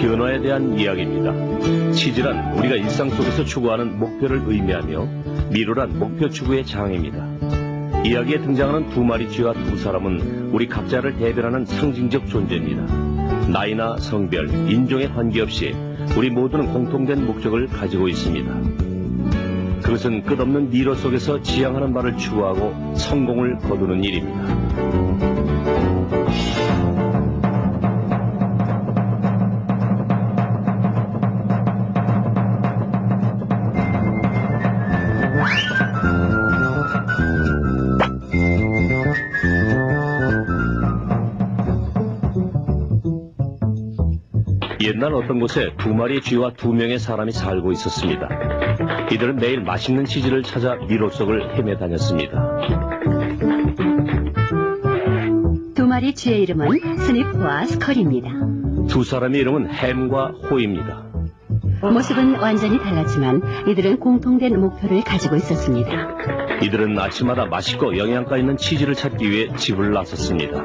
변화에 대한 이야기입니다. 치즈란 우리가 일상 속에서 추구하는 목표를 의미하며 미로란 목표 추구의 장입니다. 이야기에 등장하는 두 마리 쥐와 두 사람은 우리 각자를 대변하는 상징적 존재입니다. 나이나 성별, 인종에 관계없이 우리 모두는 공통된 목적을 가지고 있습니다. 그것은 끝없는 미로 속에서 지향하는 바를 추구하고 성공을 거두는 일입니다. 옛날 어떤 곳에 두 마리의 쥐와 두 명의 사람이 살고 있었습니다. 이들은 매일 맛있는 치즈를 찾아 미로 속을 헤매 다녔습니다. 두 마리 쥐의 이름은 스니프와 스컬입니다. 두 사람의 이름은 햄과 호입니다. 모습은 완전히 달랐지만 이들은 공통된 목표를 가지고 있었습니다. 이들은 아침마다 맛있고 영양가 있는 치즈를 찾기 위해 집을 나섰습니다.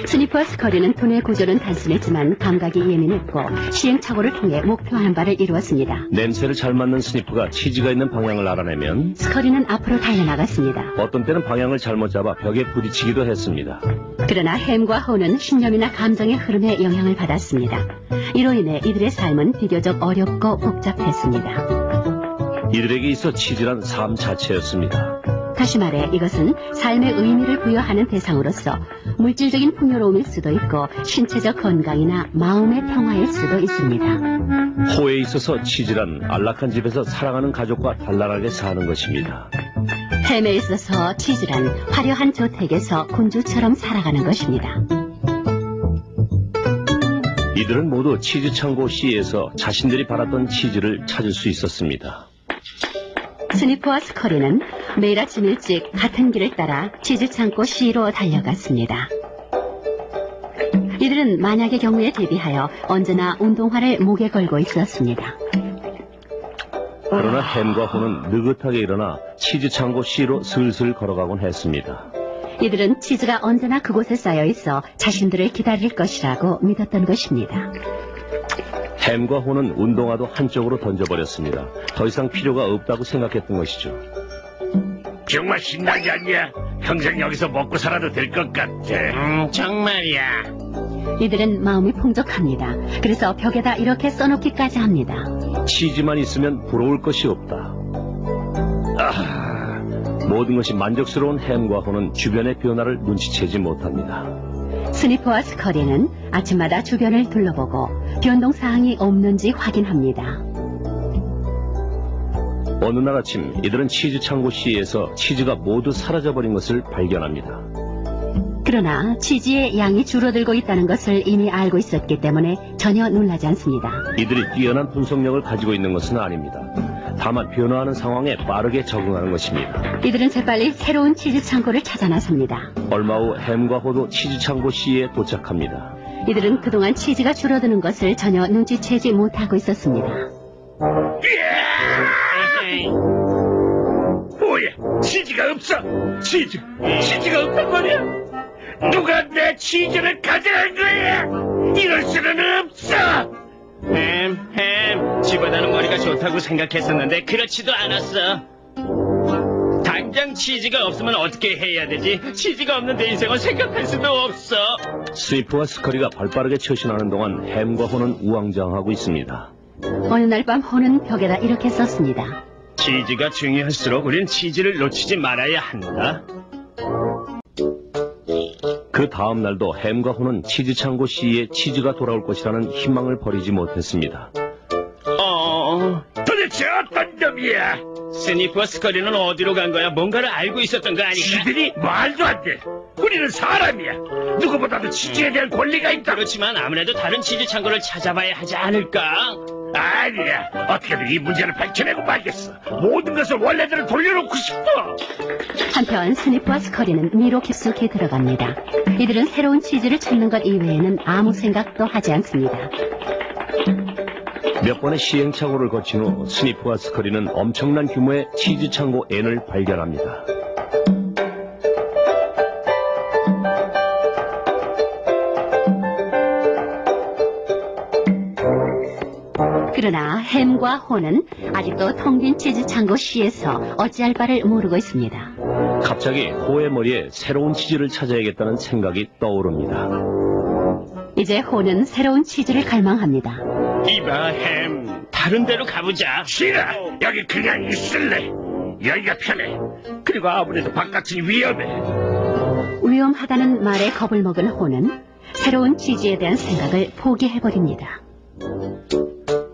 스니프와 스컬이는 두뇌 구조는 단순했지만 감각이 예민했고 시행착오를 통해 목표하는 바를 이루었습니다. 냄새를 잘 맡는 스니프가 치즈가 있는 방향을 알아내면 스컬이는 앞으로 달려나갔습니다. 어떤 때는 방향을 잘못 잡아 벽에 부딪히기도 했습니다. 그러나 햄과 호는 신념이나 감정의 흐름에 영향을 받았습니다. 이로 인해 이들의 삶은 비교적 어렵고 복잡했습니다. 이들에게 있어 치즈란 삶 자체였습니다. 다시 말해 이것은 삶의 의미를 부여하는 대상으로서 물질적인 풍요로움일 수도 있고 신체적 건강이나 마음의 평화일 수도 있습니다. 호에 있어서 치즈란 안락한 집에서 사랑하는 가족과 단란하게 사는 것입니다. 햄에 있어서 치즈란 화려한 저택에서 군주처럼 살아가는 것입니다. 이들은 모두 치즈 창고 C에서 자신들이 바랐던 치즈를 찾을 수 있었습니다. 스니프와 스컬이는 매일 아침 일찍 같은 길을 따라 치즈 창고 C로 달려갔습니다. 이들은 만약의 경우에 대비하여 언제나 운동화를 목에 걸고 있었습니다. 그러나 햄과 호는 느긋하게 일어나 치즈 창고 C로 슬슬 걸어가곤 했습니다. 이들은 치즈가 언제나 그곳에 쌓여 있어 자신들을 기다릴 것이라고 믿었던 것입니다. 햄과 호는 운동화도 한쪽으로 던져버렸습니다. 더 이상 필요가 없다고 생각했던 것이죠. 정말 신나지 않냐? 평생 여기서 먹고 살아도 될 것 같아. 정말이야. 이들은 마음이 풍족합니다. 그래서 벽에다 이렇게 써놓기까지 합니다. 치즈만 있으면 부러울 것이 없다. 모든 것이 만족스러운 햄과 호는 주변의 변화를 눈치채지 못합니다. 스니프와 스컬이는 아침마다 주변을 둘러보고 변동사항이 없는지 확인합니다. 어느 날 아침 이들은 치즈 창고 C에서 치즈가 모두 사라져버린 것을 발견합니다. 그러나 치즈의 양이 줄어들고 있다는 것을 이미 알고 있었기 때문에 전혀 놀라지 않습니다. 이들이 뛰어난 분석력을 가지고 있는 것은 아닙니다. 다만 변화하는 상황에 빠르게 적응하는 것입니다. 이들은 재빨리 새로운 치즈 창고를 찾아 나섭니다. 얼마 후 햄과 호도 치즈 창고 C에 도착합니다. 이들은 그동안 치즈가 줄어드는 것을 전혀 눈치채지 못하고 있었습니다. 뭐야? 치즈가 없어. 치즈가 없단 말이야. 누가 내 치즈를 가져간 거야? 이럴 수는 없어. 햄, 집어다는 머리가 좋다고 생각했었는데 그렇지도 않았어. 당장 치즈가 없으면 어떻게 해야 되지? 치즈가 없는 내 인생을 생각할 수도 없어. 스니프와 스컬이가 발빠르게 처신하는 동안 햄과 호는 우왕좌왕하고 있습니다. 어느 날 밤 호는 벽에다 이렇게 썼습니다. 치즈가 중요할수록 우린 치즈를 놓치지 말아야 한다. 그 다음 날도 햄과 호는 치즈 창고 C에 치즈가 돌아올 것이라는 희망을 버리지 못했습니다. 도대체 어떤 놈이야? 스니프와 스컬이는 어디로 간 거야? 뭔가를 알고 있었던 거 아닐까? 지들이 말도 안 돼. 우리는 사람이야. 누구보다도 치즈에 대한 권리가 있다. 그렇지만 아무래도 다른 치즈 창고를 찾아봐야 하지 않을까? 아니야. 어떻게든 이 문제를 밝혀내고 말겠어. 모든 것을 원래대로 돌려놓고 싶어. 한편 스니프와 스컬이는 미로 깊숙이 들어갑니다. 이들은 새로운 치즈를 찾는 것 이외에는 아무 생각도 하지 않습니다. 몇 번의 시행착오를 거친 후 스니프와 스컬이는 엄청난 규모의 치즈 창고 N을 발견합니다. 그러나 햄과 혼은 아직도 텅 빈 치즈 창고 C에서 어찌할 바를 모르고 있습니다. 갑자기 호의 머리에 새로운 치즈를 찾아야겠다는 생각이 떠오릅니다. 이제 혼은 새로운 치즈를 갈망합니다. 이봐, 햄. 다른 데로 가보자. 싫어. 여기 그냥 있을래. 여기가 편해. 그리고 아무래도 바깥이 위험해. 위험하다는 말에 겁을 먹은 혼은 새로운 치즈에 대한 생각을 포기해버립니다.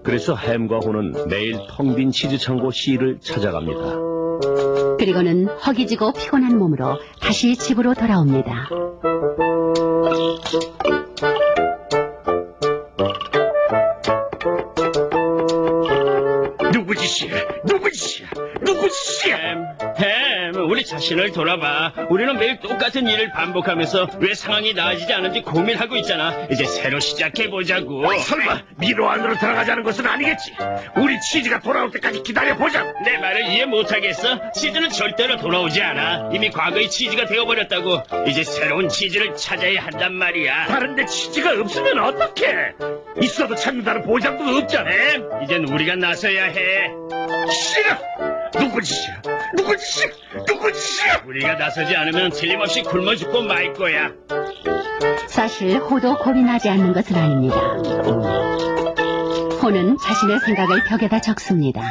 그래서 햄과 호는 매일 텅 빈 치즈 창고 C를 찾아갑니다. 그리고는 허기지고 피곤한 몸으로 다시 집으로 돌아옵니다. 누구 짓이야? 누구 짓이야? 누구 짓이야? 햄, 우리 자신을 돌아봐. 우리는 매일 똑같은 일을 반복하면서 왜 상황이 나아지지 않은지 고민하고 있잖아. 이제 새로 시작해보자고. 설마 미로 안으로 들어가자는 것은 아니겠지? 우리 치즈가 돌아올 때까지 기다려보자. 내 말을 이해 못하겠어? 치즈는 절대로 돌아오지 않아. 이미 과거의 치즈가 되어버렸다고. 이제 새로운 치즈를 찾아야 한단 말이야. 다른데 치즈가 없으면 어떡해? 있어도 찾는다는 보장도 없잖아. 햄, 이젠 우리가 나서야 해. 싫어. 누구 짓이야? 누구 짓이야? 누구 짓이야? 우리가 나서지 않으면 틀림없이 굶어 죽고 말 거야. 사실 호도 겁이 나지 않는 것은 아닙니다. 호는 자신의 생각을 벽에다 적습니다.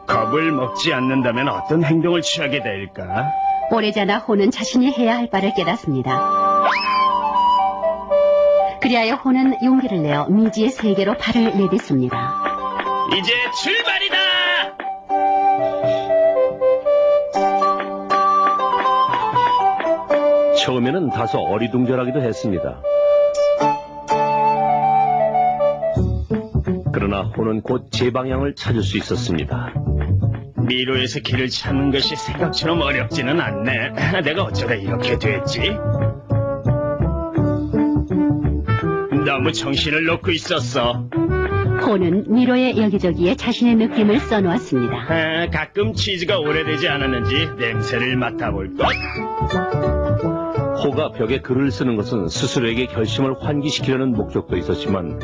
겁을 먹지 않는다면 어떤 행동을 취하게 될까? 오래전에 호는 자신이 해야 할 바를 깨닫습니다. 그리하여 호는 용기를 내어 미지의 세계로 발을 내딛습니다. 이제 출발이다! 처음에는 다소 어리둥절하기도 했습니다. 그러나 호는 곧 제 방향을 찾을 수 있었습니다. 미로에서 길을 찾는 것이 생각처럼 어렵지는 않네. 내가 어쩌다 이렇게 됐지? 너무 정신을 놓고 있었어. 호는 미로의 여기저기에 자신의 느낌을 써놓았습니다. 가끔 치즈가 오래되지 않았는지 냄새를 맡아볼 것. 호가 벽에 글을 쓰는 것은 스스로에게 결심을 환기시키려는 목적도 있었지만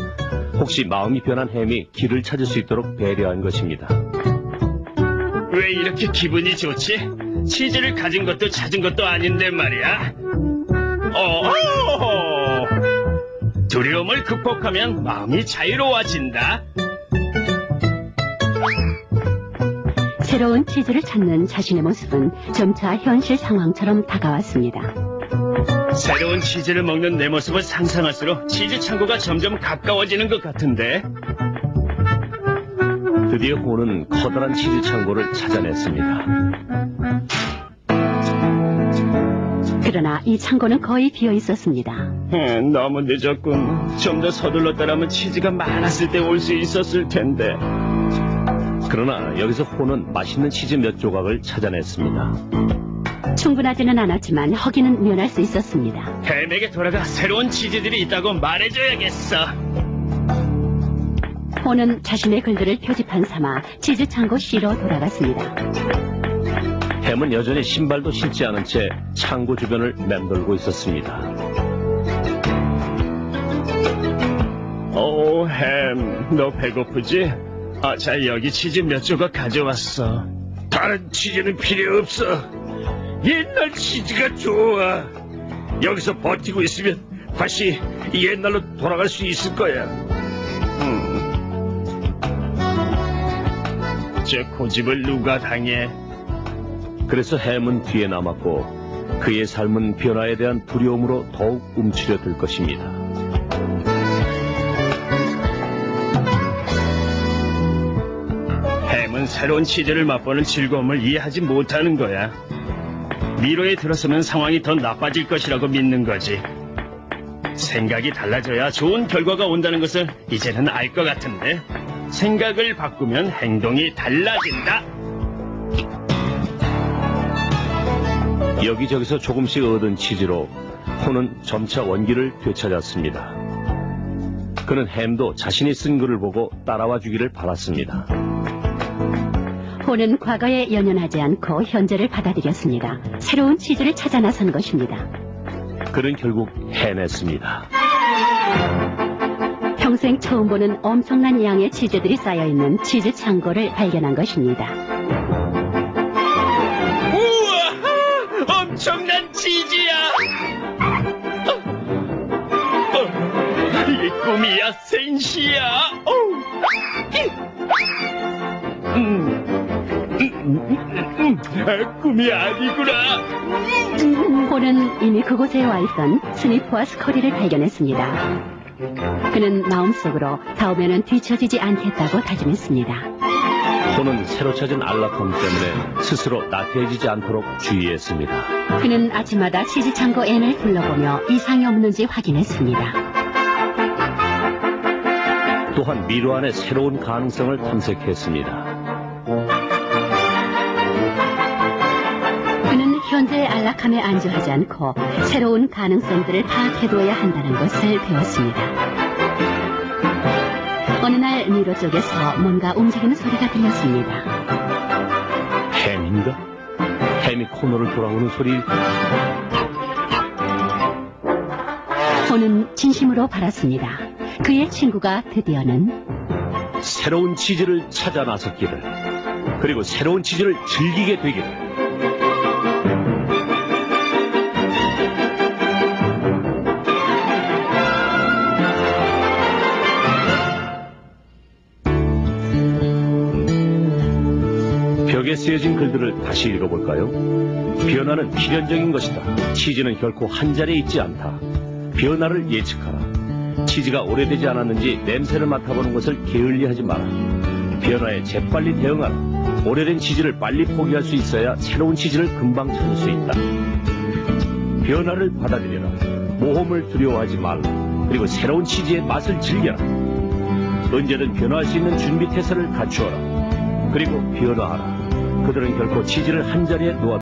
혹시 마음이 변한 햄이 길을 찾을 수 있도록 배려한 것입니다. 왜 이렇게 기분이 좋지? 치즈를 가진 것도 찾은 것도 아닌데 말이야. 두려움을 극복하면 마음이 자유로워진다. 새로운 치즈를 찾는 자신의 모습은 점차 현실 상황처럼 다가왔습니다. 새로운 치즈를 먹는 내 모습을 상상할수록 치즈 창고가 점점 가까워지는 것 같은데. 드디어 호는 커다란 치즈 창고를 찾아냈습니다. 그러나 이 창고는 거의 비어 있었습니다. 너무 늦었군. 좀 더 서둘렀더라면 치즈가 많았을 때 올 수 있었을 텐데. 그러나 여기서 호는 맛있는 치즈 몇 조각을 찾아냈습니다. 충분하지는 않았지만 허기는 면할 수 있었습니다. 햄에게 돌아가 새로운 치즈들이 있다고 말해줘야겠어. 호는 자신의 글들을 표지판 삼아 치즈 창고 C로 돌아갔습니다. 햄은 여전히 신발도 신지 않은 채 창고 주변을 맴돌고 있었습니다. 햄, 너 배고프지? 자, 여기 치즈 몇 조각 가져왔어. 다른 치즈는 필요 없어. 옛날 치즈가 좋아. 여기서 버티고 있으면 다시 옛날로 돌아갈 수 있을 거야. 저 고집을 누가 당해? 그래서 햄은 뒤에 남았고 그의 삶은 변화에 대한 두려움으로 더욱 움츠려들 것입니다. 햄은 새로운 치즈를 맛보는 즐거움을 이해하지 못하는 거야. 미로에 들어서면 상황이 더 나빠질 것이라고 믿는 거지. 생각이 달라져야 좋은 결과가 온다는 것을 이제는 알 것 같은데. 생각을 바꾸면 행동이 달라진다. 여기저기서 조금씩 얻은 치즈로 호는 점차 원기를 되찾았습니다. 그는 햄도 자신이 쓴 글을 보고 따라와 주기를 바랐습니다. 호는 과거에 연연하지 않고 현재를 받아들였습니다. 새로운 치즈를 찾아 나선 것입니다. 그는 결국 해냈습니다. 평생 처음 보는 엄청난 양의 치즈들이 쌓여있는 치즈 창고를 발견한 것입니다. 우와! 엄청난 치즈야! 이게 꿈이야, 생시야! 꿈이 아니구나! 홀은 이미 그곳에 와 있던 스니프와 스커리를 발견했습니다. 그는 마음속으로 다음에는 뒤처지지 않겠다고 다짐했습니다. 호는 새로 찾은 알라컴 때문에 스스로 나태해지지 않도록 주의했습니다. 그는 아침마다 치즈 창고 앤을 둘러보며 이상이 없는지 확인했습니다. 또한 미로 안의 새로운 가능성을 탐색했습니다. 그는 현재의 안락함에 안주하지 않고 새로운 가능성들을 파악해두어야 한다는 것을 배웠습니다. 어느 날 미로 쪽에서 뭔가 움직이는 소리가 들렸습니다. 햄인가? 햄이 코너를 돌아오는 소리. 호는 진심으로 바랐습니다. 그의 친구가 드디어는 새로운 치즈를 찾아 나섰기를, 그리고 새로운 치즈를 즐기게 되기를. 벽에 쓰여진 글들을 다시 읽어볼까요? 변화는 필연적인 것이다. 치즈는 결코 한 자리에 있지 않다. 변화를 예측하라. 치즈가 오래되지 않았는지 냄새를 맡아보는 것을 게을리하지 마라. 변화에 재빨리 대응하라. 오래된 치즈를 빨리 포기할 수 있어야 새로운 치즈를 금방 찾을 수 있다. 변화를 받아들여라. 모험을 두려워하지 말라. 그리고 새로운 치즈의 맛을 즐겨라. 언제든 변화할 수 있는 준비 태세를 갖추어라. 그리고 변화하라. 그들은 결코 치즈를 한 자리에 놓아